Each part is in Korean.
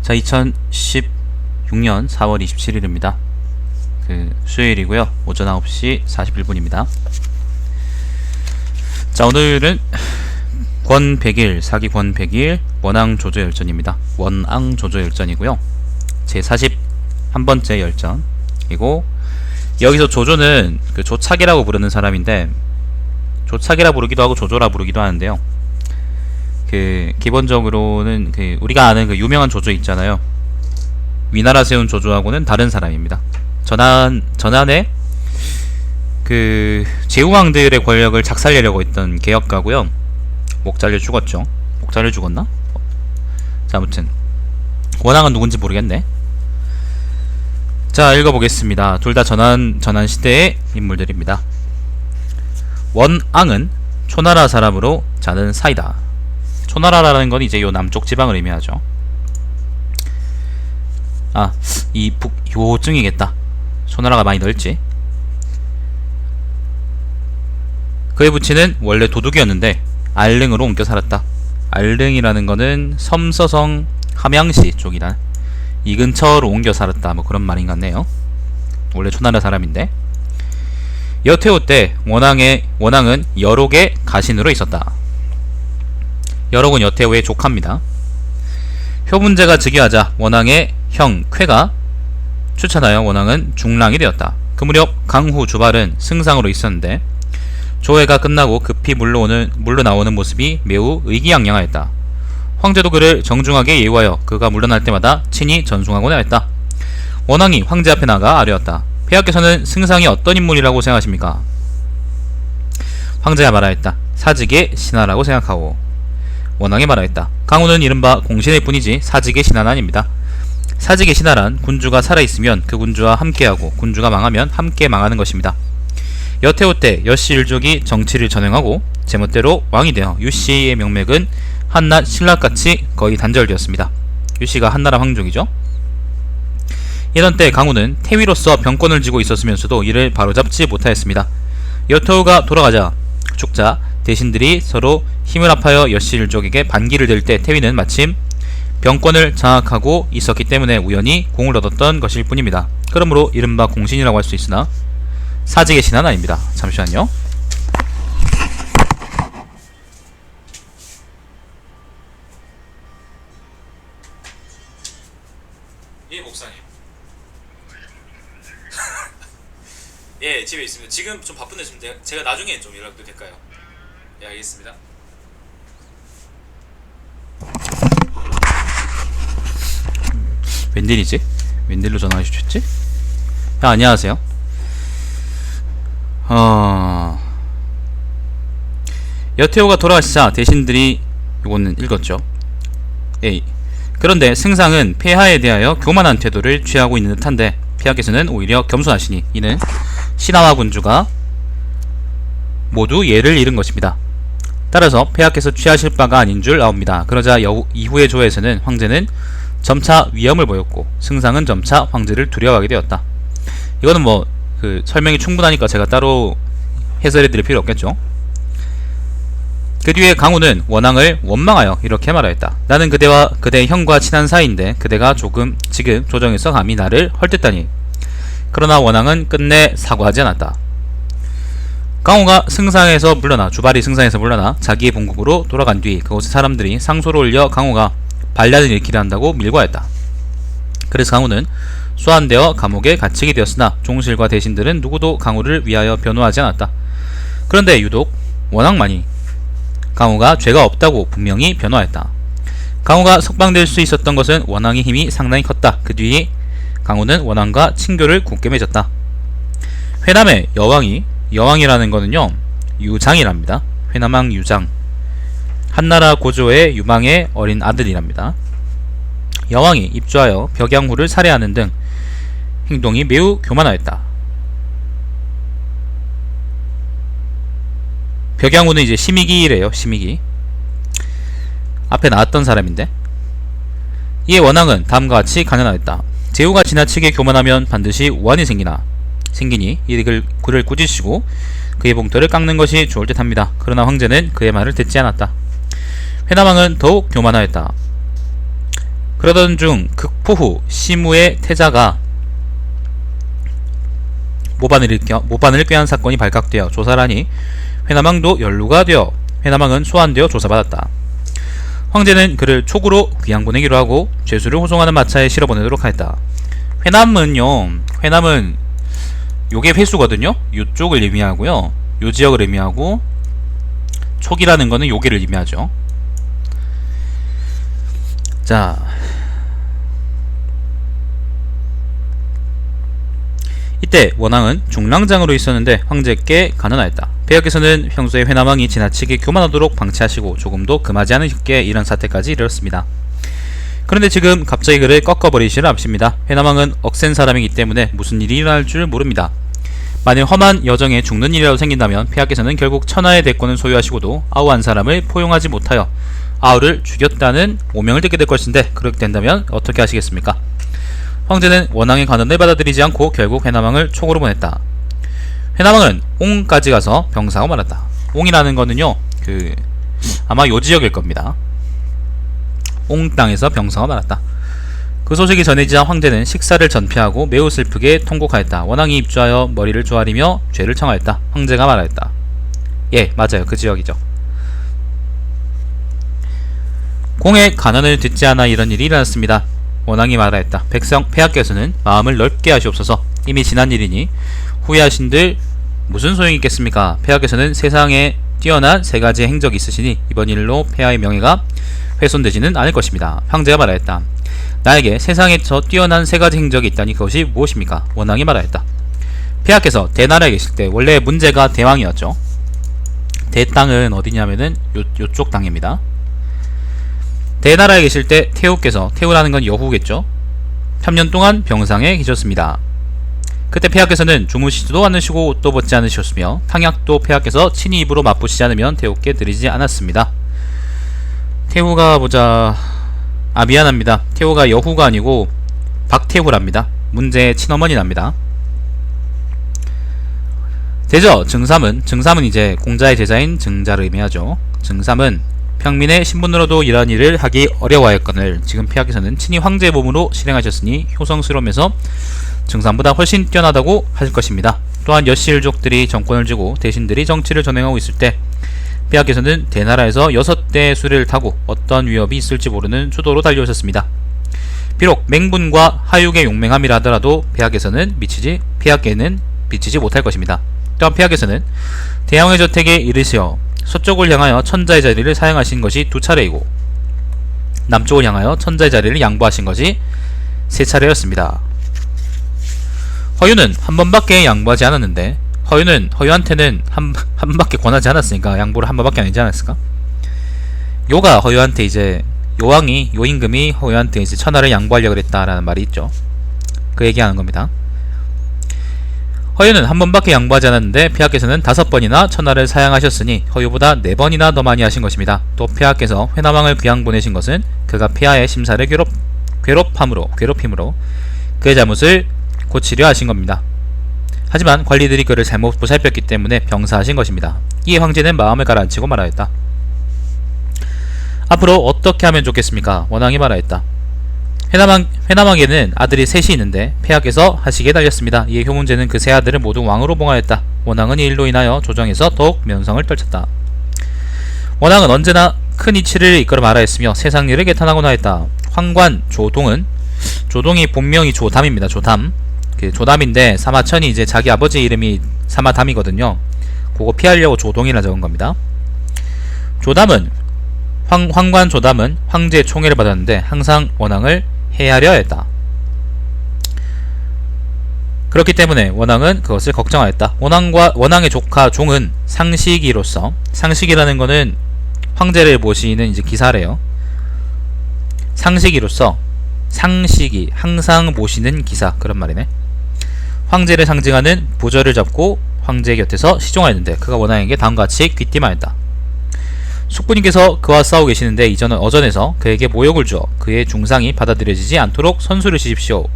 자, 2016년 4월 27일입니다. 수요일이고요. 오전 9시 41분입니다. 자, 오늘은 권백일, 사기 권백일 원앙 조조열전입니다. 원앙 조조열전이고요. 제 41번째 열전이고, 여기서 조조는 조착이라고 부르는 사람인데, 조착이라 부르기도 하고 조조라 부르기도 하는데요. 기본적으로는 우리가 아는 유명한 조조 있잖아요. 위나라 세운 조조하고는 다른 사람입니다. 전한에 제후왕들의 권력을 작살내려고 했던 개혁가고요. 목 잘려 죽었죠. 목 잘려 죽었나? 자, 아무튼 원앙은 누군지 모르겠네. 자, 읽어보겠습니다. 둘 다 전한 시대의 인물들입니다. 원앙은 초나라 사람으로 자는 사이다. 초나라라는 건 이제 요 남쪽 지방을 의미하죠. 아, 요쯤이겠다. 초나라가 많이 넓지. 그의 부친은 원래 도둑이었는데 알릉으로 옮겨 살았다. 알릉이라는 거는 섬서성 함양시 쪽이란 이 근처로 옮겨 살았다, 뭐 그런 말인 것 같네요. 원래 초나라 사람인데, 여태오 때 원앙은 여록의 가신으로 있었다. 여록은 여태오의 조카입니다. 효문제가 즉위하자 원앙의 형 쾌가 추천하여 원앙은 중랑이 되었다. 그 무렵 강후 주발은 승상으로 있었는데 조회가 끝나고 급히 물러나오는 모습이 매우 의기양양하였다. 황제도 그를 정중하게 예우하여 그가 물러날 때마다 친히 전송하곤 하였다. 원앙이 황제 앞에 나가 아뢰었다. 폐하께서는 승상이 어떤 인물이라고 생각하십니까? 황제가 말하였다. 사직의 신하라고 생각하오. 원앙이 말하였다. 강우는 이른바 공신일 뿐이지 사직의 신하는 아닙니다. 사직의 신하란 군주가 살아있으면 그 군주와 함께하고 군주가 망하면 함께 망하는 것입니다. 여태오 때 여씨 일족이 정치를 전행하고 제멋대로 왕이 되어 유씨의 명맥은 한낱 신라같이 거의 단절되었습니다. 유씨가 한나라 황족이죠. 이런 때 강우는 태위로서 병권을 쥐고 있었으면서도 이를 바로잡지 못하였습니다. 여태오가 돌아가자 죽자 대신들이 서로 힘을 합하여 여씨 일족에게 반기를 들 때 태위는 마침 병권을 장악하고 있었기 때문에 우연히 공을 얻었던 것일 뿐입니다. 그러므로 이른바 공신이라고 할 수 있으나 사직의 신하는 아닙니다. 잠시만요. 예, 목사님. 예, 집에 있습니다. 지금 좀 바쁜데 제가 나중에 좀 연락도 될까요? 예, 알겠습니다. 웬일이지? 웬일로 전화해 주셨지? 야, 안녕하세요. 여태오가 돌아가시자 대신들이 요거는 읽었죠. 에이. 그런데 승상은 폐하에 대하여 교만한 태도를 취하고 있는 듯한데 폐하께서는 오히려 겸손하시니 이는 신하와 군주가 모두 예를 잃은 것입니다. 따라서 폐하께서 취하실 바가 아닌 줄 아옵니다. 그러자 이후의 조에서는 황제는 점차 위험을 보였고 승상은 점차 황제를 두려워하게 되었다. 이거는 뭐 설명이 충분하니까 제가 따로 해설해 드릴 필요 없겠죠. 그 뒤에 강우는 원앙을 원망하여 이렇게 말하였다. 나는 그대와 그대의 형과 친한 사이인데 그대가 지금 조정에서 감히 나를 헐뜯다니. 그러나 원앙은 끝내 사과하지 않았다. 강우가 주발이 승상에서 물러나 자기의 본국으로 돌아간 뒤 그곳의 사람들이 상소를 올려 강우가 반란을 일으키려 한다고 밀고하였다. 그래서 강우는 소환되어 감옥에 갇히게 되었으나 종실과 대신들은 누구도 강우를 위하여 변호하지 않았다. 그런데 유독 원앙만이 강우가 죄가 없다고 분명히 변호하였다. 강우가 석방될 수 있었던 것은 원앙의 힘이 상당히 컸다. 그 뒤 강우는 원앙과 친교를 굳게 맺었다. 회남의 여왕이라는 거는요, 유장이랍니다. 회남왕 유장, 한나라 고조의 유망의 어린 아들이랍니다. 여왕이 입주하여 벽양후를 살해하는 등 행동이 매우 교만하였다. 벽양후는 이제 심의기래요. 심의기 앞에 나왔던 사람인데, 이에 원앙은 다음과 같이 간언하였다. 제후가 지나치게 교만하면 반드시 우환이 생기니 이를 그를 꾸짖으시고 그의 봉터를 깎는 것이 좋을 듯 합니다. 그러나 황제는 그의 말을 듣지 않았다. 회남왕은 더욱 교만하였다. 그러던 중 극포 후 시무의 태자가 모반을 꾀한 사건이 발각되어 조사를 하니 회남왕도 연루가 되어 회남왕은 소환되어 조사받았다. 황제는 그를 촉으로 귀양 보내기로 하고 죄수를 호송하는 마차에 실어보내도록 하였다. 회남은 요게 회수거든요. 요쪽을 의미하고요, 요 지역을 의미하고, 촉이라는 거는 요게를 의미하죠. 자, 이때 원왕은 중랑장으로 있었는데 황제께 간언하였다. 폐하께서는 평소에 회남왕이 지나치게 교만하도록 방치하시고 조금도 금하지 않으셨기에 이런 사태까지 이르렀습니다. 그런데 지금 갑자기 그를 꺾어버리시려 합십니다. 회남왕은 억센 사람이기 때문에 무슨 일이 일어날 줄 모릅니다. 만일 험한 여정에 죽는 일이라도 생긴다면 폐하께서는 결국 천하의 대권을 소유하시고도 아우 한 사람을 포용하지 못하여 아우를 죽였다는 오명을 듣게 될 것인데, 그렇게 된다면 어떻게 하시겠습니까? 황제는 원왕의 간언을 받아들이지 않고 결국 회남왕을 촉으로 보냈다. 회남왕은 옹까지 가서 병사하고 말았다. 옹이라는 거는요, 아마 요 지역일 겁니다. 옹 땅에서 병사가 말았다. 그 소식이 전해지자 황제는 식사를 전폐하고 매우 슬프게 통곡하였다. 원왕이 입주하여 머리를 조아리며 죄를 청하였다. 황제가 말하였다. 예, 맞아요. 그 지역이죠. 공의 간언을 듣지 않아 이런 일이 일어났습니다. 원왕이 말하였다. 폐하께서는 마음을 넓게 하시옵소서. 이미 지난 일이니 후회하신들 무슨 소용이 있겠습니까? 폐하께서는 세상에 뛰어난 세 가지의 행적이 있으시니 이번 일로 폐하의 명예가 훼손되지는 않을 것입니다. 황제가 말하였다. 나에게 세상에 저 뛰어난 세 가지 행적이 있다니 그것이 무엇입니까? 원왕이 말하였다. 폐하께서 대나라에 계실 때 원래 문제가 대왕이었죠. 대땅은 어디냐면은 요쪽 땅입니다. 대나라에 계실 때 태후라는 건 여후겠죠. 3년 동안 병상에 계셨습니다. 그때 폐하께서는 주무시지도 않으시고 옷도 벗지 않으셨으며 탕약도 폐하께서 친히 입으로 맛보시지 않으면 태후께 드리지 않았습니다. 태후가 미안합니다. 태후가 여후가 아니고 박태후랍니다. 문제의 친어머니랍니다. 대저 증삼은 이제 공자의 제자인 증자를 의미하죠. 증삼은 평민의 신분으로도 이러한 일을 하기 어려워하였거늘 지금 폐하께서는 친히 황제의 몸으로 실행하셨으니 효성스러우면서 증삼보다 훨씬 뛰어나다고 하실 것입니다. 또한 여씨일족들이 정권을 쥐고 대신들이 정치를 전행하고 있을 때 폐하께서는 대나라에서 6대의 수레를 타고 어떤 위협이 있을지 모르는 수도로 달려오셨습니다. 비록 맹분과 하육의 용맹함이라 하더라도 폐하께는 미치지 못할 것입니다. 또한 폐하께서는 대왕의 저택에 이르시어 서쪽을 향하여 천자의 자리를 사용하신 것이 2차례이고 남쪽을 향하여 천자의 자리를 양보하신 것이 3차례였습니다. 허유는 한 번밖에 양보하지 않았는데 허유한테는 한 번밖에 권하지 않았으니까 양보를 한 번밖에 안 하지 않았을까? 요가 허유한테 이제 요임금이 허유한테 이제 천하를 양보하려고 그랬다라는 말이 있죠. 그 얘기하는 겁니다. 허유는 한 번밖에 양보하지 않았는데 폐하께서는 5번이나 천하를 사양하셨으니 허유보다 4번이나 더 많이 하신 것입니다. 또 폐하께서 회남왕을 귀양 보내신 것은 그가 폐하의 심사를 괴롭힘으로 그의 잘못을 고치려 하신 겁니다. 하지만 관리들이 그를 잘못 보살폈기 때문에 병사하신 것입니다. 이에 황제는 마음을 가라앉히고 말하였다. 앞으로 어떻게 하면 좋겠습니까? 원왕이 말하였다. 회남왕에는 아들이 셋이 있는데 폐하께서 하시기에 달렸습니다. 이에 효문제는 그 세 아들을 모두 왕으로 봉하였다. 원왕은 이 일로 인하여 조정에서 더욱 면성을 떨쳤다. 원왕은 언제나 큰 이치를 이끌어 말하였으며 세상 일을 개탄하곤 하였다. 황관 조동이 본명이 조담입니다. 조담인데 사마천이 이제 자기 아버지 이름이 사마담이거든요. 그거 피하려고 조동이라 적은 겁니다. 황관 조담은 황제의 총애를 받았는데 항상 원왕을 해하려 했다. 그렇기 때문에 원왕은 그것을 걱정하였다. 원왕의 조카 종은 상식이라는 거는 황제를 모시는 이제 기사래요. 상식이 항상 모시는 기사, 그런 말이네. 황제를 상징하는 부절을 잡고 황제 곁에서 시종하였는데 그가 원왕에게 다음과 같이 귀띔하였다. 숙부님께서 그와 싸우고 계시는데 이전은 어전에서 그에게 모욕을 주어 그의 중상이 받아들여지지 않도록 선수를 시십시오.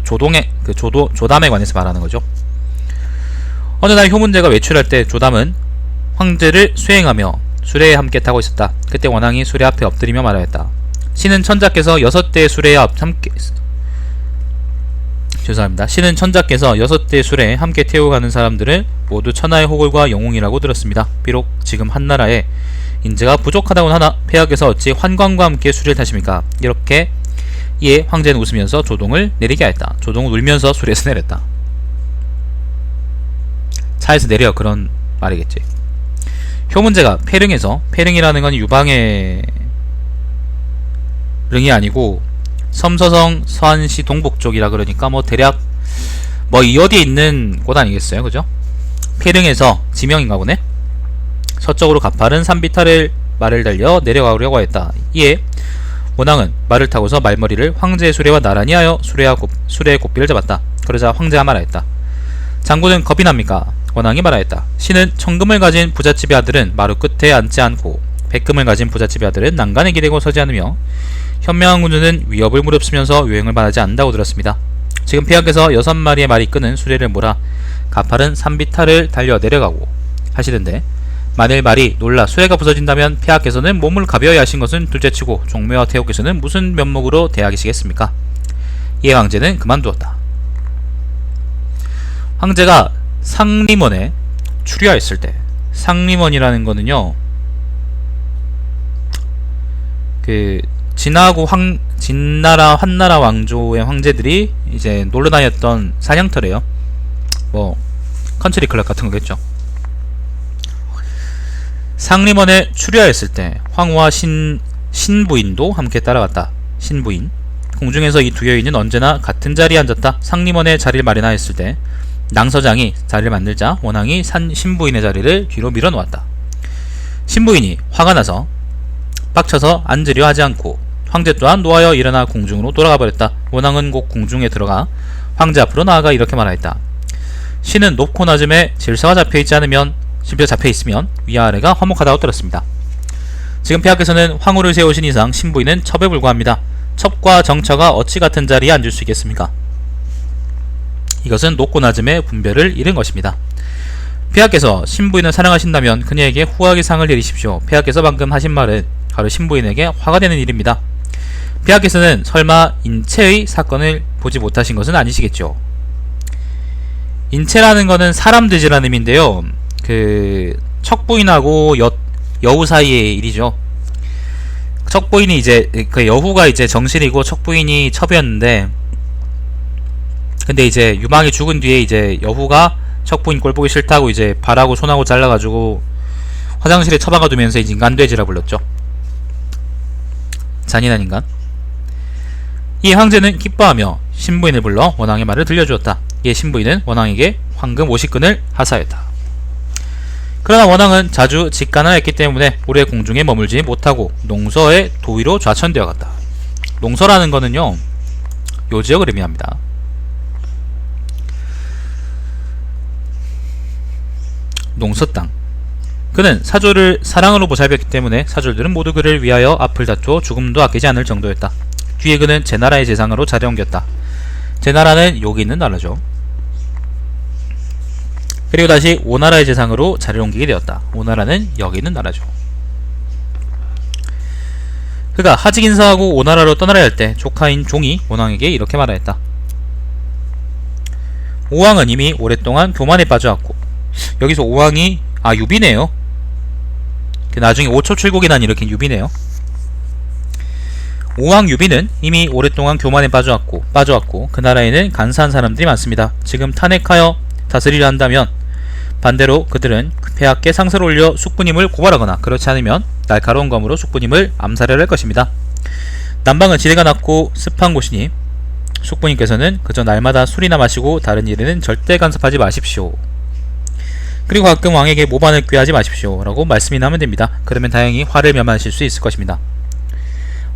조담에 관해서 말하는 거죠. 어느 날 효문제가 외출할 때 조담은 황제를 수행하며 수레에 함께 타고 있었다. 그때 원왕이 수레 앞에 엎드리며 말하였다. 신은 천자께서 6대의 수레에 함께 신은 천자께서 6대의 수레에 함께 태우고 가는 사람들은 모두 천하의 호골과 영웅이라고 들었습니다. 비록 지금 한나라에 인재가 부족하다고는 하나 폐하께서 어찌 환관과 함께 수레를 타십니까? 이렇게 이에 황제는 웃으면서 조동을 내리게 하였다. 조동은 울면서 수레에서 내렸다. 차에서 내려, 그런 말이겠지. 효문제가 폐릉에서, 폐릉이라는 건 유방의 릉이 아니고 섬서성 서안시 동북 쪽이라 그러니까 뭐 대략 뭐 이 어디에 있는 곳 아니겠어요, 그죠? 폐릉에서 지명인가 보네. 서쪽으로 가파른 산비탈을 말을 달려 내려가려고 했다. 이에 원왕은 말을 타고서 말머리를 황제의 수레와 나란히 하여 수레의 곱비를 잡았다. 그러자 황제가 말하였다. 장군은 겁이 납니까? 원왕이 말하였다. 신은 천금을 가진 부잣집의 아들은 마루 끝에 앉지 않고 백금을 가진 부잣집의 아들은 난간에 기대고 서지 않으며 현명한 군주는 위협을 무릅쓰면서 유행을 바라지 않는다고 들었습니다. 지금 폐하께서 6마리의 말이 끄는 수레를 몰아 가파른 산비탈을 달려 내려가고 하시던데, 만일 말이 놀라 수레가 부서진다면 폐하께서는 몸을 가벼이 하신 것은 둘째치고 종묘와 태호께서는 무슨 면목으로 대하시겠습니까? 이에 황제는 그만두었다. 황제가 상림원에 추리하였을 때, 상림원이라는 거는요, 진나라 한나라 왕조의 황제들이 이제 놀러 다녔던 사냥터래요. 뭐 컨트리 클럽 같은 거겠죠. 상림원에 추리하였을 때 황후와 신부인도 함께 따라갔다. 신부인, 궁중에서 이 두 여인은 언제나 같은 자리에 앉았다. 상림원에 자리를 마련하였을 때 낭서장이 자리를 만들자 원왕이 신부인의 자리를 뒤로 밀어놓았다. 신부인이 화가 나서 빡쳐서 앉으려 하지 않고 황제 또한 놓아여 일어나 궁중으로 돌아가 버렸다. 원왕은 곧 궁중에 들어가 황제 앞으로 나아가 이렇게 말하였다. 신은 높고 낮음에 질서가 잡혀있으면 위아래가 화목하다고 들었습니다. 지금 폐하께서는 황후를 세우신 이상 신부인은 첩에 불과합니다. 첩과 정처가 어찌 같은 자리에 앉을 수 있겠습니까? 이것은 높고 낮음의 분별을 잃은 것입니다. 폐하께서 신부인을 사랑하신다면 그녀에게 후하게 상을 내리십시오. 폐하께서 방금 하신 말은 바로 신부인에게 화가 되는 일입니다. 폐하께서는 설마 인체의 사건을 보지 못하신 것은 아니시겠죠? 인체라는 것은 사람 돼지라는 의미인데요, 척부인하고 여우 사이의 일이죠. 척부인이 이제 여후가 이제 정실이고 척부인이 첩이었는데, 근데 이제 유망이 죽은 뒤에 이제 여후가 척부인 꼴 보기 싫다고 이제 발하고 손하고 잘라가지고 화장실에 처박아 두면서 이제 인간돼지라 불렀죠. 잔인한 인간. 이 황제는 기뻐하며 신부인을 불러 원왕의 말을 들려주었다. 이에 신부인은 원왕에게 황금 50근을 하사했다. 그러나 원왕은 자주 직간하였기 때문에 오래 궁중에 머물지 못하고 농서의 도위로 좌천되어 갔다. 농서라는 거는요, 요 지역을 의미합니다. 농서 땅. 그는 사졸을 사랑으로 보살폈기 때문에 사졸들은 모두 그를 위하여 앞을 다투어 죽음도 아끼지 않을 정도였다. 뒤에 그는 제나라의 재상으로 자리 옮겼다. 제나라는 여기 있는 나라죠. 그리고 다시 오나라의 재상으로 자리를 옮기게 되었다. 오나라는 여기 있는 나라죠. 그가 하직 인사하고 오나라로 떠나려 할 때 조카인 종이 원왕에게 이렇게 말하였다. 오왕은 이미 오랫동안 교만에 빠져왔고, 여기서 오왕이 유비네요. 나중에 5초 출국이 난 이렇게 유비네요. 오왕 유비는 이미 오랫동안 교만에 빠져왔고 그 나라에는 간사한 사람들이 많습니다. 지금 탄핵하여 다스리려 한다면 반대로 그들은 폐하께 상서를 올려 숙부님을 고발하거나 그렇지 않으면 날카로운 검으로 숙부님을 암살하려 할 것입니다. 남방은 지대가 낮고 습한 곳이니 숙부님께서는 그저 날마다 술이나 마시고 다른 일에는 절대 간섭하지 마십시오. 그리고 가끔 왕에게 모반을 꾀하지 마십시오 라고 말씀이 나면 됩니다. 그러면 다행히 화를 면하실 수 있을 것입니다.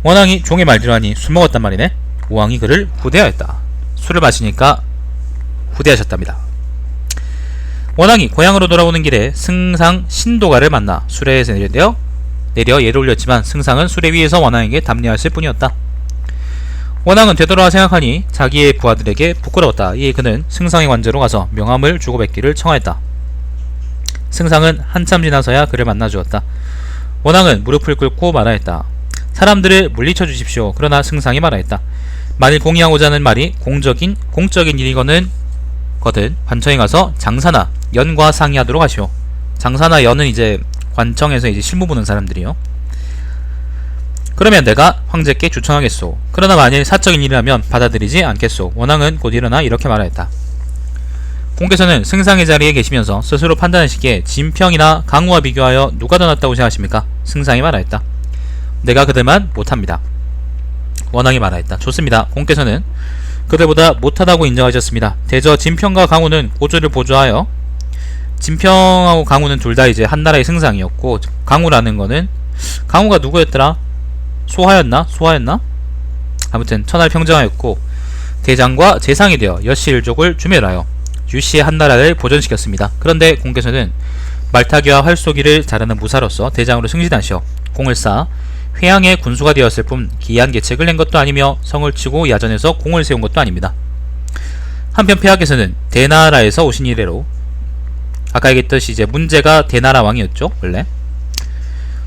원왕이 종의 말대로 하니 술 먹었단 말이네. 오왕이 그를 후대하였다. 술을 마시니까 후대하셨답니다. 원왕이 고향으로 돌아오는 길에 승상 신도가를 만나 수레에서 내려 예를 올렸지만 승상은 수레 위에서 원왕에게 답례하였을 뿐이었다. 원왕은 되돌아 생각하니 자기의 부하들에게 부끄러웠다. 이에 그는 승상의 관제로 가서 명함을 주고 뵙기를 청하였다. 승상은 한참 지나서야 그를 만나주었다. 원왕은 무릎을 꿇고 말하였다. 사람들을 물리쳐 주십시오. 그러나 승상이 말하였다. 만일 공의하고자 하는 말이 공적인 일이거든 관청에 가서 장사나 연과 상의하도록 하시오. 장사나 연은 이제 관청에서 이제 실무 보는 사람들이요. 그러면 내가 황제께 추천하겠소. 그러나 만일 사적인 일이라면 받아들이지 않겠소. 원왕은 곧 일어나 이렇게 말하였다. 공께서는 승상의 자리에 계시면서 스스로 판단하시기에 진평이나 강우와 비교하여 누가 더 낫다고 생각하십니까? 승상이 말하였다. 내가 그들만 못합니다. 원왕이 말하였다. 좋습니다. 공께서는 그들보다 못하다고 인정하셨습니다. 대저 진평과 강우는 고조를 보조하여, 진평하고 강우는 둘 다 이제 한나라의 승상이었고, 강우라는 거는 강우가 누구였더라? 소하였나? 아무튼 천하를 평정하였고 대장과 재상이 되어 여씨일족을 주멸하여 유씨의 한나라를 보존시켰습니다. 그런데 공께서는 말타기와 활쏘기를 잘하는 무사로서 대장으로 승진하시어 공을 쌓아 회양의 군수가 되었을 뿐 기이한 계책을 낸 것도 아니며 성을 치고 야전에서 공을 세운 것도 아닙니다. 한편 폐하께서는 대나라에서 오신 이래로, 아까 얘기했듯이 이제 문제가 대나라 왕이었죠. 원래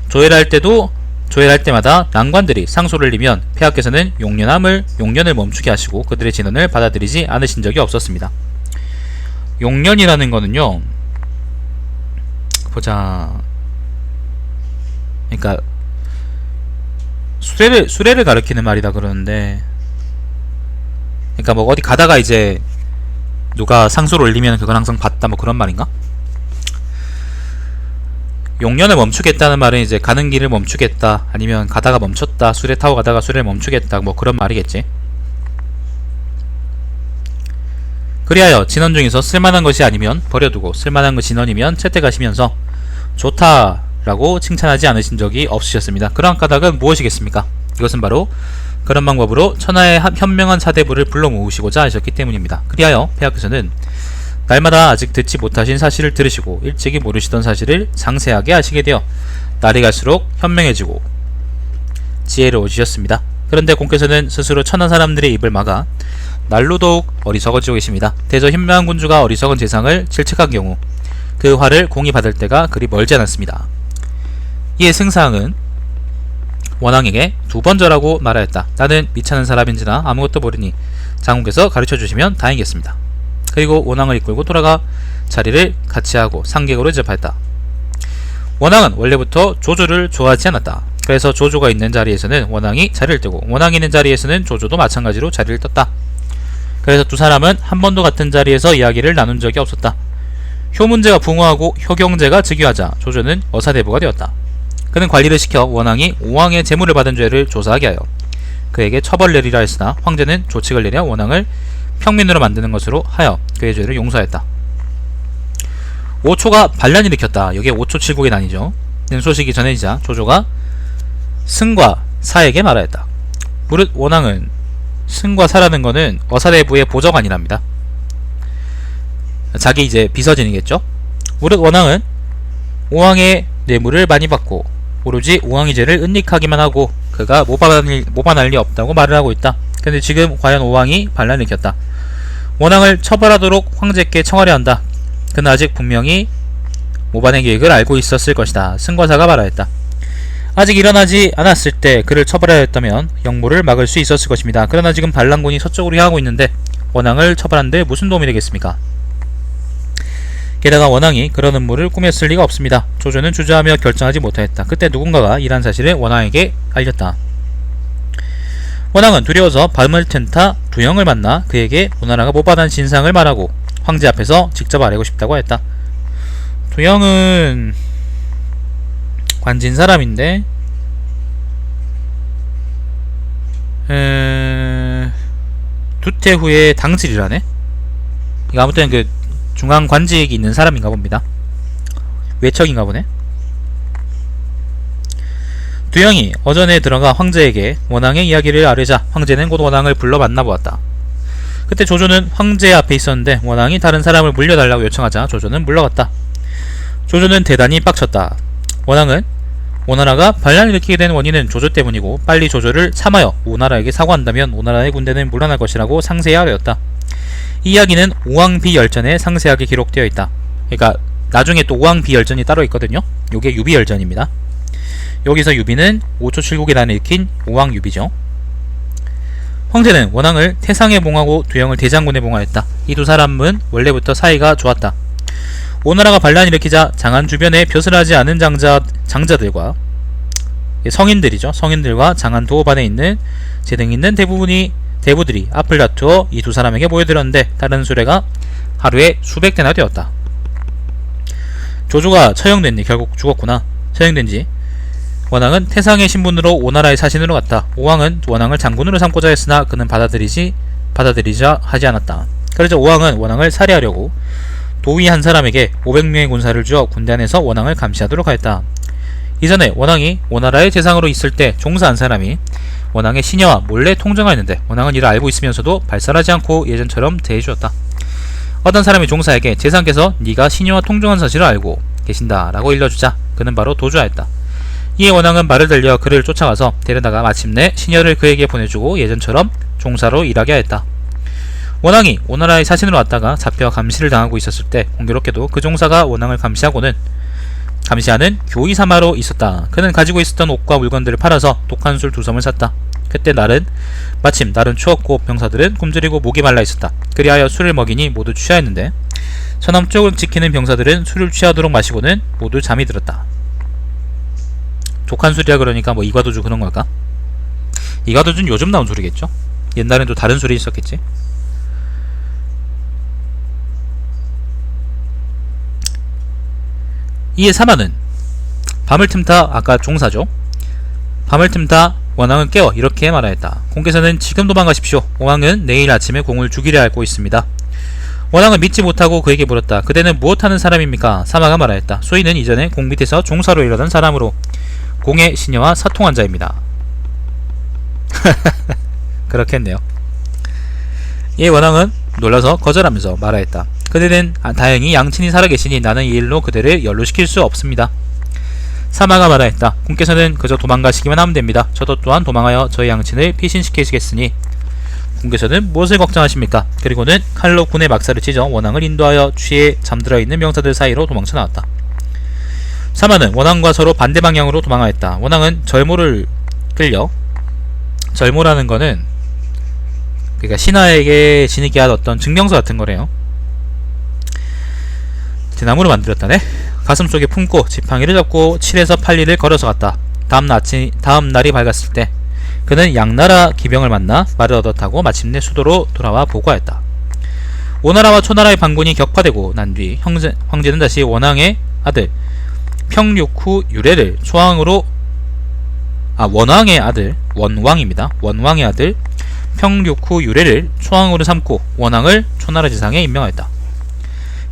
조회할 때마다 난관들이 상소를 올리면 폐하께서는 용년을 멈추게 하시고 그들의 진언을 받아들이지 않으신 적이 없었습니다. 용년이라는 거는요, 보자, 그러니까 수레를 가리키는 말이다 그러는데, 그러니까 뭐 어디 가다가 이제 누가 상소를 올리면 그건 항상 봤다 뭐 그런 말인가? 용년을 멈추겠다는 말은 이제 가는 길을 멈추겠다, 아니면 가다가 멈췄다, 수레 타고 가다가 수레를 멈추겠다 뭐 그런 말이겠지. 그리하여 진언 중에서 쓸만한 것이 아니면 버려두고 쓸만한 것 진언이면 채택하시면서 좋다라고 칭찬하지 않으신 적이 없으셨습니다. 그러한 까닭은 무엇이겠습니까? 이것은 바로 그런 방법으로 천하의 현명한 사대부를 불러 모으시고자 하셨기 때문입니다. 그리하여 폐하께서는 날마다 아직 듣지 못하신 사실을 들으시고 일찍이 모르시던 사실을 상세하게 하시게 되어 날이 갈수록 현명해지고 지혜로워지셨습니다. 그런데 공께서는 스스로 천한 사람들의 입을 막아 날로 더욱 어리석어지고 계십니다. 대저 현명한 군주가 어리석은 재상을 질책한 경우 그 화를 공이 받을 때가 그리 멀지 않았습니다. 이에 승상은 원왕에게 두 번 절하고 말하였다. 나는 미천한 사람인지나 아무것도 모르니 장군께서 가르쳐주시면 다행이겠습니다. 그리고 원왕을 이끌고 돌아가 자리를 같이하고 상객으로 대접하였다. 원왕은 원래부터 조조를 좋아하지 않았다. 그래서 조조가 있는 자리에서는 원왕이 자리를 뜨고 원왕이 있는 자리에서는 조조도 마찬가지로 자리를 떴다. 그래서 두 사람은 한 번도 같은 자리에서 이야기를 나눈 적이 없었다. 효문제가 붕어하고 효경제가 즉위하자 조조는 어사대부가 되었다. 그는 관리를 시켜 원왕이 오왕의 재물을 받은 죄를 조사하게 하여 그에게 처벌을 내리라 했으나 황제는 조칙을 내려 원왕을 평민으로 만드는 것으로 하여 그의 죄를 용서하였다. 5초가 반란을 일으켰다. 여기에 5초 7국이 아니죠. 는 소식이 전해지자 조조가 승과 사에게 말하였다. 무릇 원왕은, 승과 사라는 거는 어사대부의 보좌관이랍니다. 자기 이제 비서진이겠죠. 무릇 원왕은 오왕의 뇌물을 많이 받고 오로지 오왕의 죄를 은닉하기만 하고 그가 모반할 리 없다고 말을 하고 있다. 근데 지금 과연 오왕이 반란을 일으켰다. 원왕을 처벌하도록 황제께 청하려 한다. 그는 아직 분명히 모반의 계획을 알고 있었을 것이다. 승과사가 말하였다. 아직 일어나지 않았을 때 그를 처벌하여 했다면 역모를 막을 수 있었을 것입니다. 그러나 지금 반란군이 서쪽으로 향하고 있는데 원왕을 처벌하는데 무슨 도움이 되겠습니까? 게다가 원왕이 그런 음모를 꾸몄을 리가 없습니다. 조조는 주저하며 결정하지 못하였다. 그때 누군가가 이란 사실을 원왕에게 알렸다. 원왕은 두려워서 밤을 튼타 두영을 만나 그에게 오나라가 모반한 진상을 말하고 황제 앞에서 직접 아뢰고 싶다고 했다. 두영은 관진 사람인데 두태 후에 당질이라네. 이거 아무튼 그 중앙 관직이 있는 사람인가 봅니다. 외척인가 보네. 두영이 어전에 들어가 황제에게 원왕의 이야기를 아뢰자 황제는 곧 원왕을 불러 만나보았다. 그때 조조는 황제 앞에 있었는데 원왕이 다른 사람을 물려달라고 요청하자 조조는 물러갔다. 조조는 대단히 빡쳤다. 원왕은 오나라가 반란을 일으키게 된 원인은 조조 때문이고 빨리 조조를 참하여 오나라에게 사과한다면 오나라의 군대는 물러날 것이라고 상세히 아뢰었다. 이 이야기는 오왕비열전에 상세하게 기록되어 있다. 그러니까 나중에 또 오왕비열전이 따로 있거든요. 요게 유비열전입니다. 여기서 유비는 5초 칠곡이라는 일으킨 오왕 유비죠. 황제는 원왕을 태상에 봉하고 두영을 대장군에 봉하였다. 이 두 사람은 원래부터 사이가 좋았다. 오나라가 반란을 일으키자 장안 주변에 벼슬하지 않은 장자들과 성인들이죠. 성인들과 장안 도읍안에 있는 재능 있는 대부들이 앞을 다투어 이 두 사람에게 모여들었는데 다른 수레가 하루에 수백 대나 되었다. 조조가 처형됐니? 결국 죽었구나. 처형된지 원왕은 태상의 신분으로 오나라의 사신으로 갔다. 오왕은 원왕을 장군으로 삼고자 했으나 그는 받아들이자 하지 않았다. 그러자 오왕은 원왕을 살해하려고 도위 한 사람에게 500명의 군사를 주어 군대 안에서 원왕을 감시하도록 하였다. 이전에 원왕이 오나라의 재상으로 있을 때 종사한 사람이 원왕의 시녀와 몰래 통정하였는데 원왕은 이를 알고 있으면서도 발설하지 않고 예전처럼 대해주었다. 어떤 사람이 종사에게 재상께서 네가 시녀와 통정한 사실을 알고 계신다 라고 일러주자 그는 바로 도주하였다. 이에 원왕은 말을 달려 그를 쫓아가서 데려다가 마침내 시녀를 그에게 보내주고 예전처럼 종사로 일하게 하였다. 원왕이 오나라의 사신으로 왔다가 잡혀 감시를 당하고 있었을 때 공교롭게도 그 종사가 원왕을 감시하는 교의사마로 있었다. 그는 가지고 있었던 옷과 물건들을 팔아서 독한 술 2섬을 샀다. 그때 마침 날은 추웠고 병사들은 굶주리고 목이 말라 있었다. 그리하여 술을 먹이니 모두 취하였는데 서남쪽을 지키는 병사들은 술을 취하도록 마시고는 모두 잠이 들었다. 독한 술이라 그러니까 뭐 이과도주 그런 걸까? 이과도주는 요즘 나온 술이겠죠? 옛날엔 또 다른 술이 있었겠지? 이에 사마는 밤을 틈타 아까 종사죠. 밤을 틈타 원왕을 깨워 이렇게 말하였다. 공께서는 지금 도망가십시오. 오왕은 내일 아침에 공을 죽이려 알고 있습니다. 원왕은 믿지 못하고 그에게 물었다. 그대는 무엇하는 사람입니까? 사마가 말하였다. 소인은 이전에 공 밑에서 종사로 일하던 사람으로 공의 시녀와 사통한 자입니다. 그렇겠네요. 이에 원왕은 놀라서 거절하면서 말하였다. 그대는 다행히 양친이 살아계시니 나는 이 일로 그대를 연루시킬 수 없습니다. 사마가 말하였다. 공께서는 그저 도망가시기만 하면 됩니다. 저도 또한 도망하여 저희 양친을 피신시키시겠으니 공께서는 무엇을 걱정하십니까? 그리고는 칼로 군의 막사를 찢어 원왕을 인도하여 취해 잠들어 있는 명사들 사이로 도망쳐 나왔다. 사마는 원왕과 서로 반대 방향으로 도망하였다. 원왕은 절모를 끌려, 절모라는 거는 그러니까 신하에게 지니게 한 어떤 증명서 같은 거래요. 대나무로 만들었다네. 가슴속에 품고 지팡이를 잡고 7에서 8리를 걸어서 갔다. 다음 날이 밝았을 때 그는 양나라 기병을 만나 말을 얻어 타고 마침내 수도로 돌아와 보고하였다. 오나라와 초나라의 반군이 격파되고 난 뒤 황제는 다시 원왕의 아들 평육후 유래를 원왕의 아들 원왕입니다. 원왕의 아들 평육후 유래를 초왕으로 삼고 원왕을 초나라 지상에 임명하였다.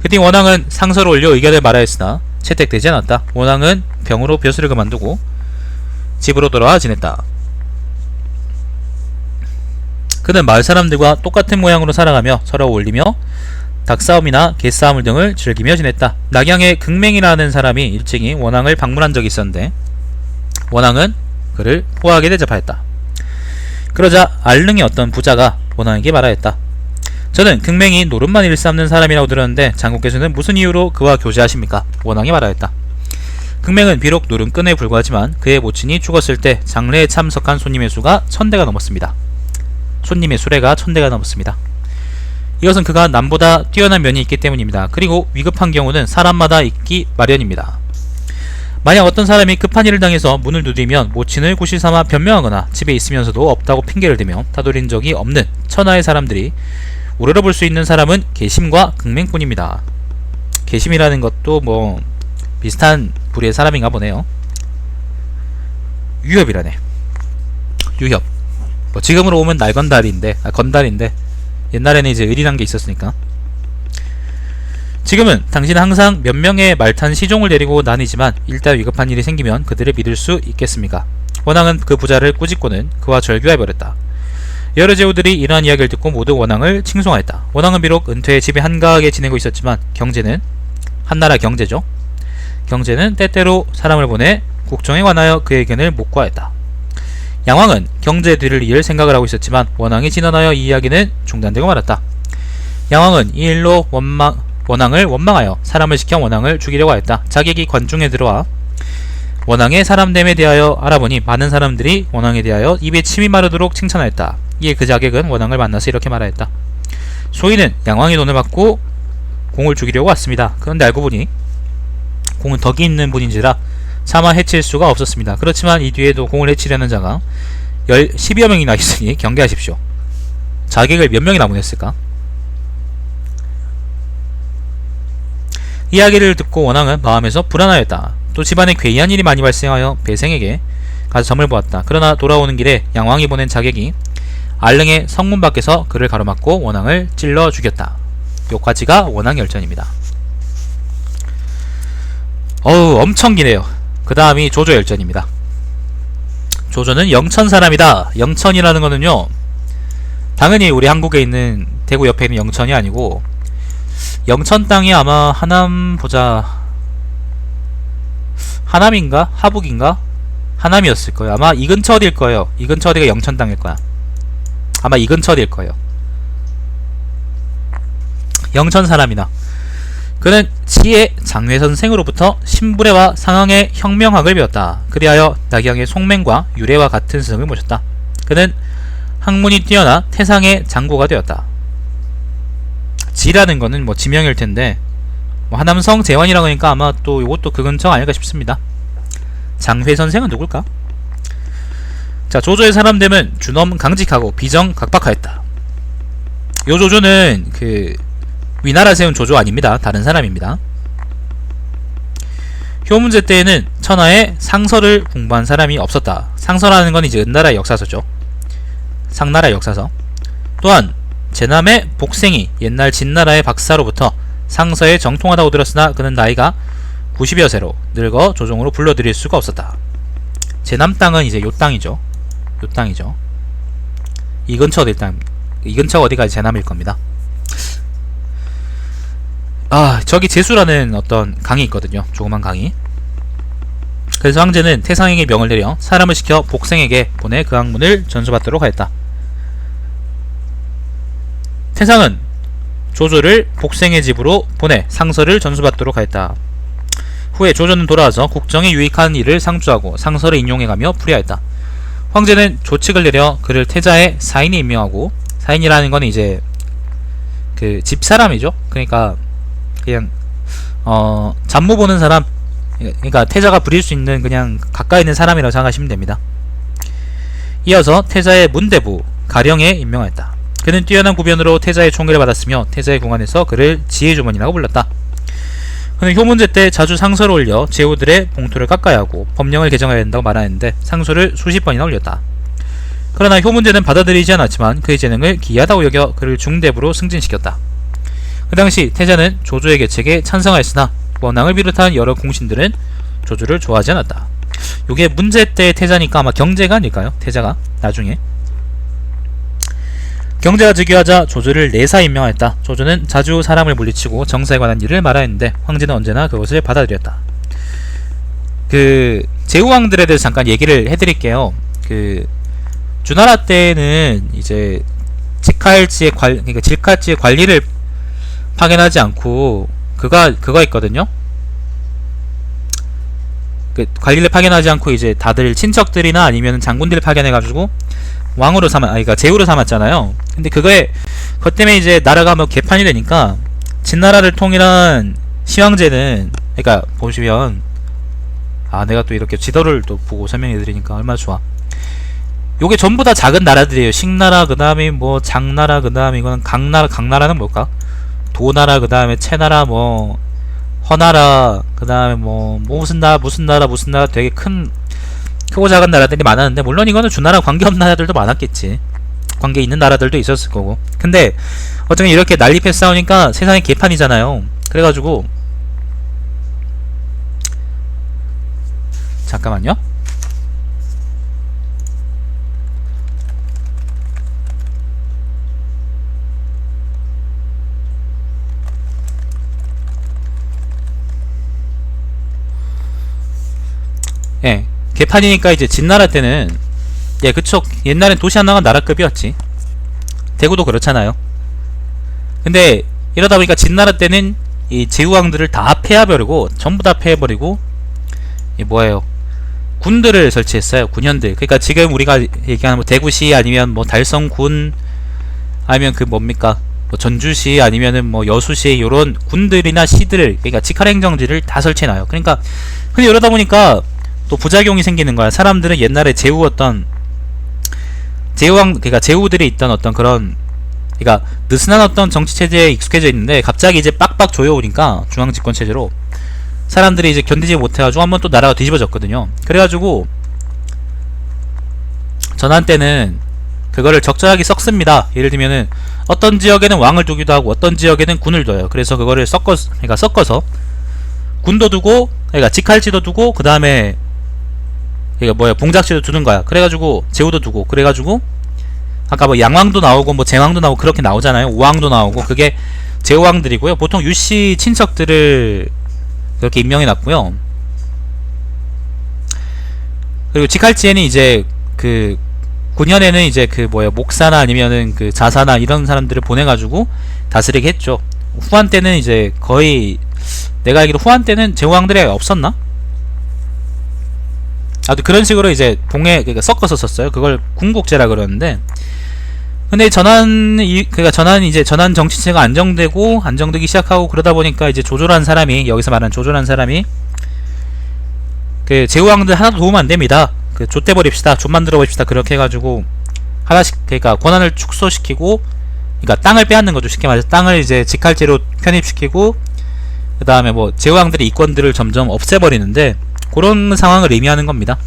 그뒤 원왕은 상서를 올려 의견을 말하였으나 채택되지 않았다. 원왕은 병으로 벼슬을 그만두고 집으로 돌아와 지냈다. 그는 마을 사람들과 똑같은 모양으로 살아가며 서로 어울리며 닭싸움이나 개싸움 등을 즐기며 지냈다. 낙양의 극맹이라는 사람이 일찍이 원왕을 방문한 적이 있었는데 원왕은 그를 호하게 대접하였다. 그러자 알릉의 어떤 부자가 원왕에게 말하였다. 저는 극맹이 노름만 일삼는 사람이라고 들었는데 장군께서는 무슨 이유로 그와 교제하십니까? 원왕이 말하였다. 극맹은 비록 노름꾼에 불과하지만 그의 모친이 죽었을 때 장례에 참석한 손님의 수가 1000대가 넘었습니다. 손님의 수레가 1000대가 넘었습니다. 이것은 그가 남보다 뛰어난 면이 있기 때문입니다. 그리고 위급한 경우는 사람마다 있기 마련입니다. 만약 어떤 사람이 급한 일을 당해서 문을 두드리면 모친을 구실삼아 변명하거나 집에 있으면서도 없다고 핑계를 대며 타돌린 적이 없는 천하의 사람들이 우러러볼 수 있는 사람은 계심과 극맹뿐입니다. 계심이라는 것도 뭐 비슷한 부류의 사람인가 보네요. 유협이라네. 유협. 뭐 지금으로 오면 건달인데 옛날에는 이제 을이란 게 있었으니까. 지금은 당신은 항상 몇 명의 말탄 시종을 데리고 다니지만 일단 위급한 일이 생기면 그들을 믿을 수 있겠습니까? 원왕은 그 부자를 꾸짖고는 그와 절교해버렸다. 여러 제후들이 이러한 이야기를 듣고 모두 원왕을 칭송하였다. 원왕은 비록 은퇴해 집에 한가하게 지내고 있었지만 경제는 한나라 경제죠. 경제는 때때로 사람을 보내 국정에 관하여 그의 의견을 묵고하였다. 양왕은 경제에 뒤를 이을 생각을 하고 있었지만 원왕이 진언하여 이 이야기는 중단되고 말았다. 양왕은 이 일로 원왕을 원망하여 사람을 시켜 원왕을 죽이려고 하였다. 자객이 관중에 들어와 원왕의 사람됨에 대하여 알아보니 많은 사람들이 원왕에 대하여 입에 침이 마르도록 칭찬하였다. 이에 그 자객은 원왕을 만나서 이렇게 말하였다. 소인은 양왕의 돈을 받고 공을 죽이려고 왔습니다. 그런데 알고 보니 공은 덕이 있는 분인지라 차마 해칠 수가 없었습니다. 그렇지만 이 뒤에도 공을 해치려는 자가 10여 명이나 있으니 경계하십시오. 자객을 몇 명이나 보냈을까? 이야기를 듣고 원왕은 마음에서 불안하였다. 또 집안에 괴이한 일이 많이 발생하여 배생에게 가서 점을 보았다. 그러나 돌아오는 길에 양왕이 보낸 자객이 알릉의 성문 밖에서 그를 가로막고 원왕을 찔러 죽였다. 요까지가 원왕 열전입니다. 어우, 엄청 기네요. 그 다음이 조조 열전입니다. 조조는 영천 사람이다. 영천이라는 거는요, 당연히 우리 한국에 있는 대구 옆에 있는 영천이 아니고, 영천 땅이 아마 하남 보자, 하남인가? 하북인가? 하남이었을 거예요. 아마 이 근처 어딜 거예요. 이 근처 어디가 영천 땅일 거야. 아마 이 근처 어딜 거예요. 영천 사람이다. 그는 치의 장회 선생으로부터 신부례와 상항의 혁명학을 배웠다. 그리하여 낙양의 송맹과 유래와 같은 스승을 모셨다. 그는 학문이 뛰어나 태상의 장고가 되었다. 지라는 거는 뭐 지명일 텐데, 뭐 하남성 재환이라고 하니까 아마 또 요것도 그 근처 아닐까 싶습니다. 장회 선생은 누굴까? 자, 조조의 사람됨은 준엄 강직하고 비정 각박하였다. 요 조조는 그 위나라 세운 조조 아닙니다. 다른 사람입니다. 효문제 때에는 천하에 상서를 공부한 사람이 없었다. 상서라는 건 이제 은나라의 역사서죠. 상나라의 역사서. 또한 제남의 복생이 옛날 진나라의 박사로부터 상서에 정통하다고 들었으나 그는 나이가 90여 세로 늙어 조종으로 불러들일 수가 없었다. 제남 땅은 이제 요 땅이죠. 요 땅이죠. 이 근처 어디 땅? 이 근처 어디가 제남일 겁니다. 아, 저기 제수라는 어떤 강이 있거든요. 조그만 강이. 그래서 황제는 태상에게 명을 내려 사람을 시켜 복생에게 보내 그 학문을 전수받도록 하였다. 태상은 조조를 복생의 집으로 보내 상서를 전수받도록 하였다. 후에 조조는 돌아와서 국정에 유익한 일을 상주하고 상서를 인용해가며 풀이하였다. 황제는 조칙을 내려 그를 태자의 사인에 임명하고, 사인이라는 건 이제 그 집사람이죠. 그러니까 그냥 잡무 보는 사람, 그러니까 태자가 부릴 수 있는 그냥 가까이 있는 사람이라고 생각하시면 됩니다. 이어서 태자의 문대부 가령에 임명하였다. 그는 뛰어난 구변으로 태자의 총애를 받았으며 태자의 궁안에서 그를 지혜주문이라고 불렀다. 그는 효문제 때 자주 상서를 올려 제후들의 봉투를 깎아야 하고 법령을 개정해야 한다고 말하는데 상소를 수십 번이나 올렸다. 그러나 효문제는 받아들이지 않았지만 그의 재능을 기이하다고 여겨 그를 중대부로 승진시켰다. 그 당시 태자는 조조의 계책에 찬성하였으나 원왕을 비롯한 여러 공신들은 조조를 좋아하지 않았다. 요게 문제 때 태자니까 아마 경제가 아닐까요? 태자가 나중에 경제가 즉위하자 조조를 내사 임명하였다. 조조는 자주 사람을 물리치고 정사에 관한 일을 말하였는데 황제는 언제나 그것을 받아들였다. 그 제후왕들에 대해서 잠깐 얘기를 해드릴게요. 그 주나라 때는 이제 직할지의 그러니까 직할지의 관리를 파견하지 않고 그거 있거든요. 그 관리를 파견하지 않고 이제 다들 친척들이나 아니면 장군들을 파견해가지고 왕으로 그러니까 제후로 삼았잖아요. 근데 그것 때문에 이제 나라가 뭐 개판이 되니까 진나라를 통일한 시황제는, 그러니까 보시면, 아, 내가 또 이렇게 지도를 또 보고 설명해 드리니까 얼마나 좋아. 요게 전부 다 작은 나라들이에요. 식나라, 그 다음에 뭐 장나라, 그 다음에 이거는 강나라는 뭘까? 도나라, 그 다음에 채나라, 뭐 허나라, 그 다음에 뭐 무슨 나라 되게 크고 작은 나라들이 많았는데, 물론 이거는 주나라 관계없는 나라들도 많았겠지. 관계 있는 나라들도 있었을 거고. 근데 어쩌면 이렇게 난립해 싸우니까 세상이 개판이잖아요. 그래가지고 잠깐만요. 예, 개판이니까 이제 진나라 때는, 예, 그쵸, 옛날엔 도시 하나가 나라급이었지. 대구도 그렇잖아요. 근데 이러다 보니까 진나라 때는 이 제후왕들을 다 폐해버리고, 전부 다 폐해버리고, 이 뭐예요, 군들을 설치했어요. 군현들. 그러니까 지금 우리가 얘기하는 뭐 대구시 아니면 뭐 달성군 아니면 그 뭡니까 뭐 전주시 아니면은 뭐 여수시 요런 군들이나 시들을 그러니까 직할행정지를 다 설치해놔요. 그러니까 근데 이러다 보니까 또 부작용이 생기는 거야. 사람들은 옛날에 그러니까 제후들이 있던 어떤 그런 그러니까 느슨한 어떤 정치체제에 익숙해져 있는데 갑자기 이제 빡빡 조여오니까 중앙집권체제로 사람들이 이제 견디지 못해가지고 한번 또 나라가 뒤집어졌거든요. 그래가지고 전환 때는 그거를 적절하게 섞습니다. 예를 들면은 어떤 지역에는 왕을 두기도 하고 어떤 지역에는 군을 둬요. 그래서 그거를 섞어서 군도 두고 그러니까 직할지도 두고 그 다음에 봉작지도 두는 거야. 그래가지고 제후도 두고 그래가지고 아까 뭐 양왕도 나오고 뭐 제왕도 나오고 그렇게 나오잖아요. 우왕도 나오고 그게 제후왕들이고요. 보통 유씨 친척들을 그렇게 임명해놨고요. 그리고 직할지에는 이제 그 군현에는 이제 그 목사나 아니면은 그 자사나 이런 사람들을 보내가지고 다스리게 했죠. 후한 때는 이제 거의 내가 알기로 후한 때는 제후왕들이 없었나? 아무튼 그런 식으로 이제 그러니까 섞어서 썼어요. 그걸 군국제라 그러는데 근데 전환 정치체가 안정되기 시작하고 그러다 보니까 이제 조조란 사람이 여기서 말하는 조조란 사람이 그 제후왕들 하나도 도움 안 됩니다. 그 좆대 버립시다. 좆 만들어 버립시다. 그렇게 해가지고 하나씩 그러니까 권한을 축소시키고 그러니까 땅을 빼앗는 거죠. 쉽게 말해서 땅을 이제 직할제로 편입시키고 그 다음에 뭐 제후왕들의 이권들을 점점 없애버리는데 그런 상황을 의미하는 겁니다.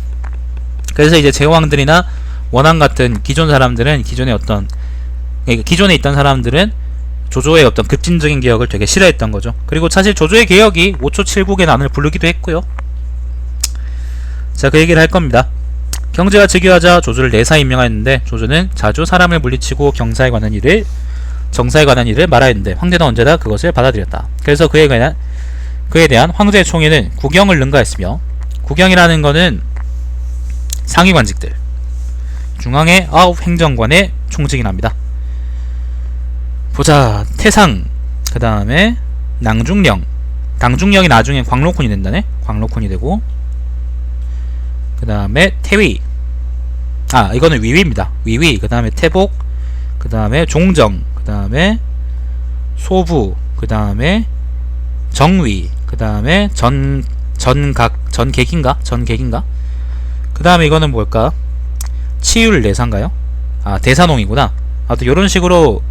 그래서 이제 제후왕들이나 원왕 같은 기존 사람들은 그러니까 기존에 있던 사람들은 조조의 어떤 급진적인 개혁을 되게 싫어했던 거죠. 그리고 사실 조조의 개혁이 5초 7국의 난을 부르기도 했고요. 자, 그 얘기를 할 겁니다. 경제가 즉위하자 조조를 내사 임명하였는데 조조는 자주 사람을 물리치고 정사에 관한 일을 말하였는데 황제는 언제나 그것을 받아들였다. 그래서 그에 대한 황제의 총애는 국영을 능가했으며 국영이라는 거는 상위관직들 중앙의 9 행정관의 총직이랍니다. 보자. 태상 그 다음에 낭중령이 나중에 광로콘이 된다네. 광로콘이 되고 그 다음에 태위 이거는 위위입니다. 위위 그 다음에 태복 그 다음에 종정 그 다음에 소부 그 다음에 정위 그 다음에 전객인가 그 다음에 이거는 뭘까? 치율내사인가요? 대사농이구나. 아무튼 요런 식으로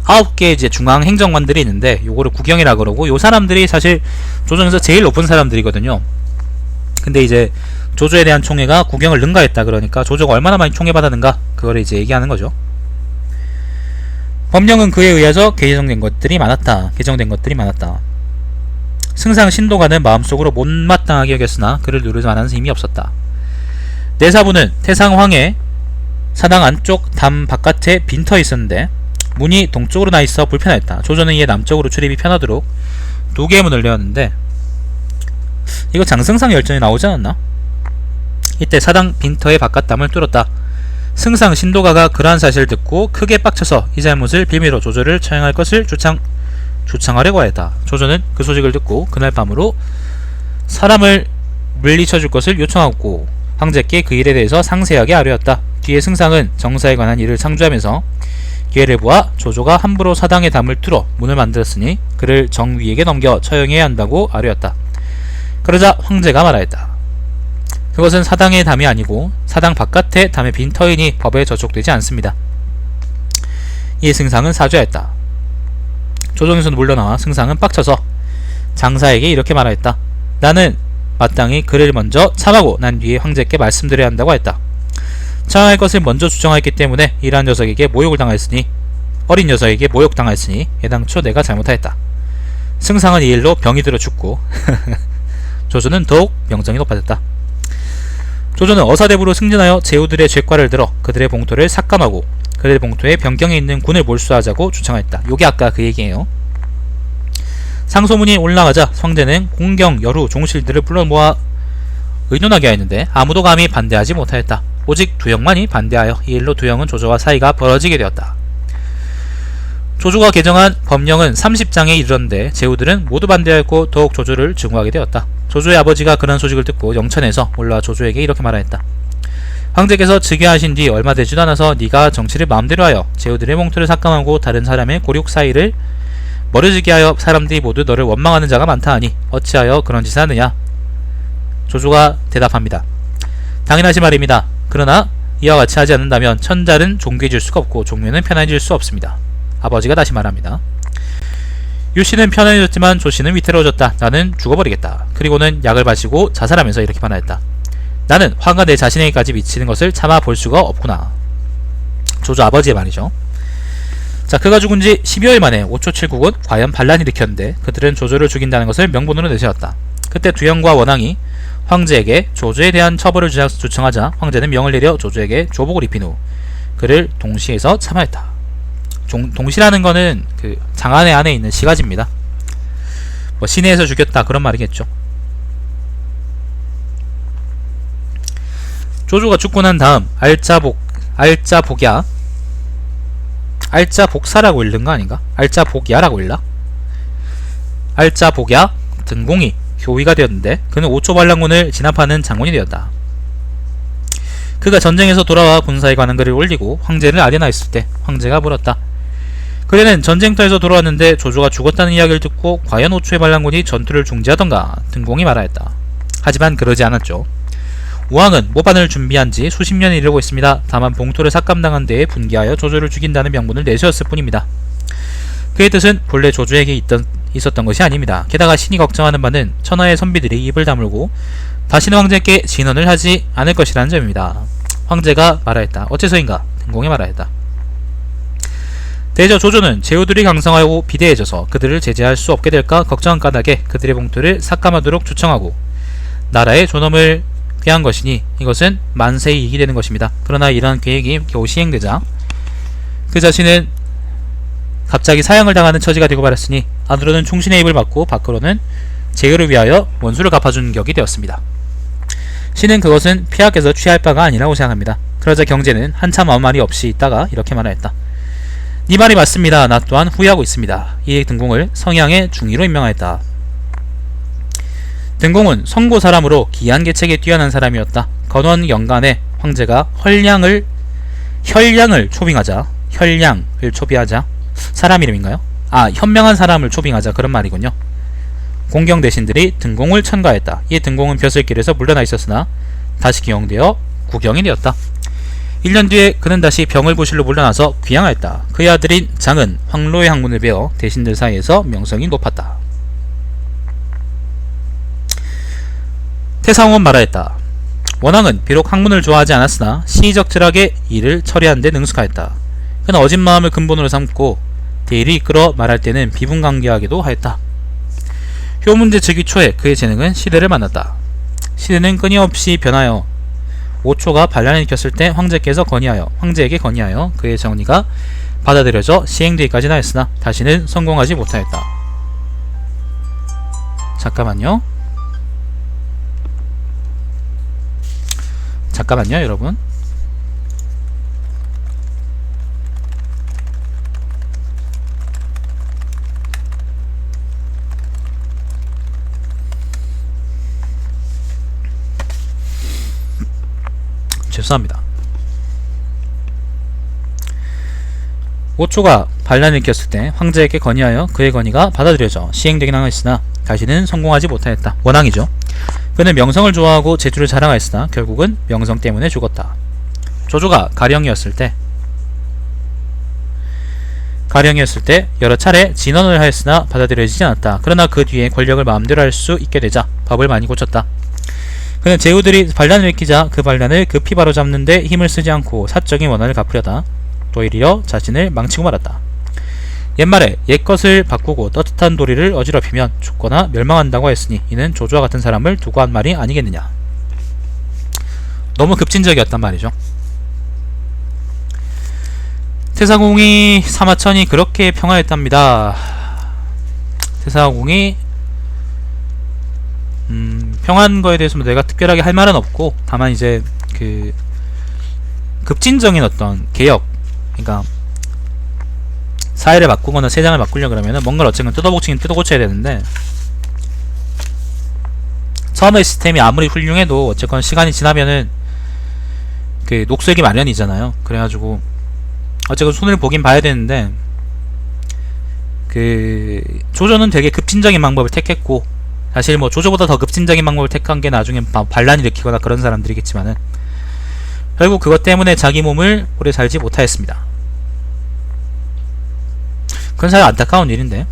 9개 이제 중앙 행정관들이 있는데 요거를 국영이라 그러고 요 사람들이 사실 조정에서 제일 높은 사람들이거든요. 근데 이제 조조에 대한 총애가 국영을 능가했다. 그러니까 조조가 얼마나 많이 총애받았는가 그거를 이제 얘기하는 거죠. 법령은 그에 의해서 개정된 것들이 많았다. 승상 신도가는 마음속으로 못마땅하게 여겼으나 그를 누를 만한 힘이 없었다. 내사부는 태상황의 사당 안쪽 담 바깥에 빈터 있었는데 문이 동쪽으로 나 있어 불편하였다. 조조는 이에 남쪽으로 출입이 편하도록 2개의 문을 내었는데 이거 장승상 열전에 나오지 않았나? 이때 사당 빈터의 바깥담을 뚫었다. 승상 신도가가 그러한 사실을 듣고 크게 빡쳐서 이 잘못을 빌미로 조조를 처형할 것을 주창하려고 하였다. 조조는 그 소식을 듣고 그날 밤으로 사람을 물리쳐줄 것을 요청하고 황제께 그 일에 대해서 상세하게 아뢰었다. 뒤에 승상은 정사에 관한 일을 상주하면서 기회를 보아 조조가 함부로 사당의 담을 뚫어 문을 만들었으니 그를 정위에게 넘겨 처형해야 한다고 아뢰었다. 그러자 황제가 말하였다. 그것은 사당의 담이 아니고 사당 바깥의 담의 빈터이니 법에 저촉되지 않습니다. 이에 승상은 사죄하였다. 조정에서 물러나와 승상은 빡쳐서 장사에게 이렇게 말하였다. 나는 마땅히 그를 먼저 참하고 난 뒤에 황제께 말씀드려야 한다고 했다. 처형할 것을 먼저 주장하였기 때문에 이러한 녀석에게 모욕을 당하였으니 어린 녀석에게 모욕당하였으니 애당초 내가 잘못하였다. 승상은 이 일로 병이 들어 죽고 조조는 더욱 명정이 높아졌다. 조조는 어사대부로 승진하여 제후들의 죄과를 들어 그들의 봉토를 삭감하고 그들의 봉토에 변경에 있는 군을 몰수하자고 주창하였다. 요게 아까 그 얘기예요. 상소문이 올라가자 황제는 공경, 여루, 종실들을 불러 모아 의논하게 하였는데 아무도 감히 반대하지 못하였다. 오직 두영만이 반대하여 이 일로 두영은 조조와 사이가 벌어지게 되었다. 조조가 개정한 법령은 30장에 이르렀는데 제후들은 모두 반대하였고 더욱 조조를 증오하게 되었다. 조조의 아버지가 그런 소식을 듣고 영천에서 올라와 조조에게 이렇게 말하였다. 황제께서 즉위하신 뒤 얼마 되지도 않아서 네가 정치를 마음대로 하여 제후들의 몽토를 삭감하고 다른 사람의 고륙 사이를 멀어지게 하여 사람들이 모두 너를 원망하는 자가 많다 하니 어찌하여 그런 짓을 하느냐. 조조가 대답합니다. 당연하신 말입니다. 그러나 이와 같이 하지 않는다면 천자는 존귀해질 수가 없고 종묘는 편안해질 수 없습니다. 아버지가 다시 말합니다. 유씨는 편안해졌지만 조씨는 위태로워졌다. 나는 죽어버리겠다. 그리고는 약을 마시고 자살하면서 이렇게 말하였다. 나는 화가 내 자신에게까지 미치는 것을 참아 볼 수가 없구나. 조조 아버지의 말이죠. 자, 그가 죽은 지 12일 만에 오초칠국은 과연 반란을 일으켰는데 그들은 조조를 죽인다는 것을 명분으로 내세웠다. 그때 두영과 원왕이 황제에게 조조에 대한 처벌을 주청하자 황제는 명을 내려 조조에게 조복을 입힌 후 그를 동시에서 참하였다. 동시라는 거는 그 장안의 안에 있는 시가지입니다. 뭐 시내에서 죽였다 그런 말이겠죠. 조조가 죽고 난 다음 알짜복야라고 읽는 거 아닌가? 알짜복야라고 읽나? 알짜복야 등공이 교위가 되었는데 그는 5초 반란군을 진압하는 장군이 되었다. 그가 전쟁에서 돌아와 군사에 관한 글을 올리고 황제를 아련하였을 때 황제가 물었다. 그대는 전쟁터에서 돌아왔는데 조조가 죽었다는 이야기를 듣고 과연 5초의 반란군이 전투를 중지하던가? 등공이 말하였다. 하지만 그러지 않았죠. 우왕은 모반을 준비한 지 수십 년이 이르고 있습니다. 다만 봉토를 삭감당한 데에 분개하여 조조를 죽인다는 명분을 내세웠을 뿐입니다. 그의 뜻은 본래 조조에게 있었던 것이 아닙니다. 게다가 신이 걱정하는 바는 천하의 선비들이 입을 다물고 다시는 황제께 진언을 하지 않을 것이라는 점입니다. 황제가 말하였다. 어째서인가? 등공이 말하였다. 대저 조조는 제후들이 강성하고 비대해져서 그들을 제재할 수 없게 될까 걱정한 까닭에 그들의 봉토를 삭감하도록 추청하고 나라의 존엄을 꾀한 것이니 이것은 만세의 이익이 되는 것입니다. 그러나 이러한 계획이 겨우 시행되자 그 자신은 갑자기 사형을 당하는 처지가 되고 말았으니 안으로는 충신의 입을 받고 밖으로는 제후를 위하여 원수를 갚아주는 격이 되었습니다. 신은 그것은 폐하께서 취할 바가 아니라고 생각합니다. 그러자 경제는 한참 아무 말이 없이 있다가 이렇게 말하였다. 네 말이 맞습니다. 나 또한 후회하고 있습니다. 이에 등공을 성향의 중의로 임명하였다. 등공은 성고 사람으로 기한 계책에 뛰어난 사람이었다. 건원 연간에 황제가 혈량을 초빙하자 사람 이름인가요? 현명한 사람을 초빙하자 그런 말이군요. 공경 대신들이 등공을 천거했다. 이에 등공은 벼슬길에서 물러나 있었으나 다시 기용되어 구경이 되었다. 1년 뒤에 그는 다시 병을부실로 물러나서 귀양하였다. 그의 아들인 장은 황로의 학문을 배워 대신들 사이에서 명성이 높았다. 태상원 말하였다. 원왕은 비록 학문을 좋아하지 않았으나 시의적절하게 일을 처리하는 데 능숙하였다. 그는 어진 마음을 근본으로 삼고 대의를 이끌어 말할 때는 비분강개하기도 하였다. 효문제 즉위 초에 그의 재능은 시대를 만났다. 시대는 끊임없이 변하여 5초가 반란을 일으켰을 때 황제에게 건의하여 그의 정의가 받아들여져 시행되기까지는 하였으나 다시는 성공하지 못하였다. 잠깐만요 여러분. 죄송합니다. 5초가 반란을 일으켰을 때 황제에게 건의하여 그의 건의가 받아들여져 시행되긴 하였으나 다시는 성공하지 못하였다. 원왕이죠. 그는 명성을 좋아하고 재주를 자랑하였으나 결국은 명성 때문에 죽었다. 조조가 가령이었을 때 여러 차례 진언을 하였으나 받아들여지지 않았다. 그러나 그 뒤에 권력을 마음대로 할 수 있게 되자 법을 많이 고쳤다. 그는 제후들이 반란을 일으키자 그 반란을 급히 바로잡는 데 힘을 쓰지 않고 사적인 원한을 갚으려다 도리어 자신을 망치고 말았다. 옛말에 옛것을 바꾸고 떳떳한 도리를 어지럽히면 죽거나 멸망한다고 했으니 이는 조조와 같은 사람을 두고 한 말이 아니겠느냐. 너무 급진적이었단 말이죠. 태사공이 사마천이 그렇게 평화했답니다. 태사공이 평화한 거에 대해서 내가 특별하게 할 말은 없고 다만 이제 그 급진적인 어떤 개혁, 그러니까 사회를 바꾸거나 세상을 바꾸려 그러면은 뭔가를 어쨌든 뜯어고쳐야 되는데 처음에 시스템이 아무리 훌륭해도 어쨌건 시간이 지나면은 그 녹슬기 마련이잖아요. 그래가지고 어쨌건 손을 보긴 봐야 되는데, 그 조조는 되게 급진적인 방법을 택했고, 사실 뭐 조조보다 더 급진적인 방법을 택한 게 나중에 반란 일으키거나 그런 사람들이겠지만은 결국 그것 때문에 자기 몸을 오래 살지 못하였습니다. 그건 사실 안타까운 일인데,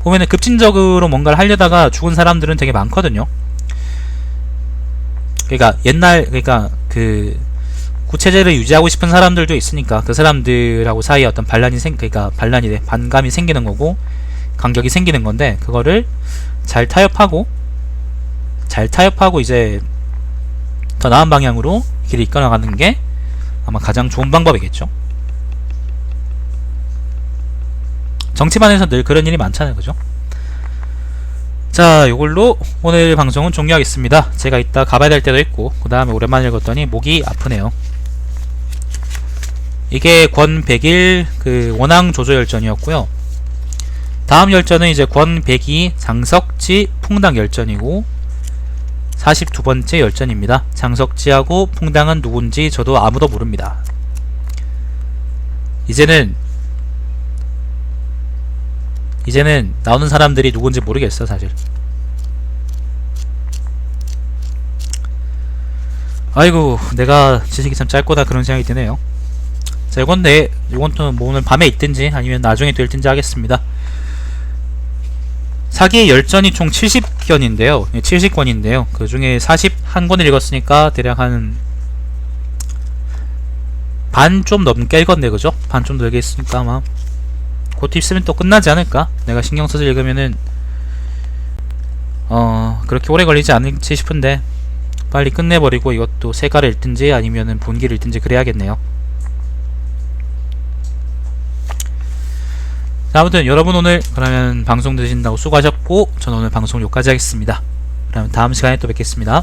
보면은 급진적으로 뭔가를 하려다가 죽은 사람들은 되게 많거든요. 그러니까 그 구체제를 유지하고 싶은 사람들도 있으니까 그 사람들하고 사이에 어떤 반감이 생기는 거고 간격이 생기는 건데, 그거를 잘 타협하고 이제 더 나은 방향으로 길을 이끌어가는 게 아마 가장 좋은 방법이겠죠. 정치반에서 늘 그런 일이 많잖아요, 그죠? 자, 이걸로 오늘 방송은 종료하겠습니다. 제가 이따 가봐야 될 때도 있고, 그 다음에 오랜만에 읽었더니 목이 아프네요. 이게 권100일 그 원앙 조조 열전이었고요. 다음 열전은 이제 권102 장석지 풍당 열전이고 42번째 열전입니다. 장석지하고 풍당은 누군지 저도 아무도 모릅니다. 이제는 나오는 사람들이 누군지 모르겠어, 사실. 아이고, 내가 지식이 참 짧구나 그런 생각이 드네요. 자, 이건 또 뭐 오늘 밤에 있든지 아니면 나중에 또 있든지 하겠습니다. 사기의 열전이 총 70견인데요. 70권인데요. 그 중에 41권을 읽었으니까 대략 한 반 좀 넘게 읽었네, 그죠? 반 좀 넘게 있으니까 아마 곧 있으면 또 끝나지 않을까? 내가 신경 써서 읽으면은 그렇게 오래 걸리지 않을지 싶은데 빨리 끝내버리고 이것도 세가를 읽든지 아니면은 분기를 읽든지 그래야겠네요. 자, 아무튼 여러분 오늘 그러면 방송 들으신다고 수고하셨고, 저는 오늘 방송 여기까지 하겠습니다. 그러면 다음 시간에 또 뵙겠습니다.